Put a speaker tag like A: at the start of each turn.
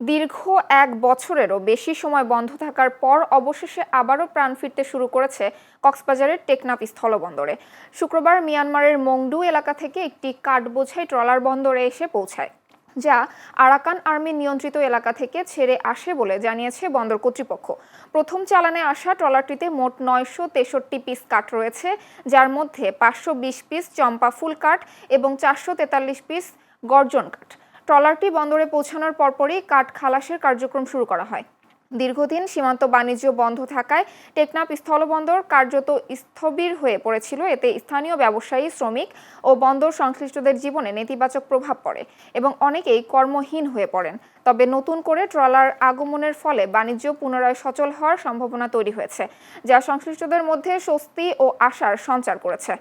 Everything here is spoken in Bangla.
A: দীর্ঘ ১ বছরেরও বেশি সময় বন্ধ থাকার পর অবশেষে আবারও প্রাণ ফিরতে শুরু করেছে কক্সবাজারের টেকনাফ স্থলবন্দরে। শুক্রবার মিয়ানমারের মংডু এলাকা থেকে একটি কাঠবোঝাই ট্রলার বন্দরে এসে পৌঁছায়, যা আরাকান আর্মি নিয়ন্ত্রিত এলাকা থেকে ছেড়ে আসে বলে জানিয়েছে বন্দর কর্তৃপক্ষ। প্রথম চালানে আসা ট্রলারটিতে মোট ৯৬৩ পিস কাঠ রয়েছে, যার মধ্যে ৫২০ পিস চম্পা ফুল কাঠ এবং ৪৪৩ পিস গর্জন কাঠ। ট্রলারটি বন্দরে পৌঁছানোর পরপরই কাঠ খালাসের কার্যক্রম শুরু করা হয়। দীর্ঘদিন সীমান্ত বাণিজ্য বন্ধ থাকায় টেকনাফ স্থলবন্দর কার্যত স্থবির হয়ে পড়েছিল। এতে স্থানীয় ব্যবসায়ী, শ্রমিক ও বন্দর সংশ্লিষ্টদের জীবনে নেতিবাচক প্রভাব পড়ে এবং অনেকেই কর্মহীন হয়ে পড়েন। তবে নতুন করে ট্রলার আগমনের ফলে বাণিজ্য পুনরায় সচল হওয়ার সম্ভাবনা তৈরি হয়েছে, যা সংশ্লিষ্টদের মধ্যে স্বস্তি ও আশার সঞ্চার করেছে।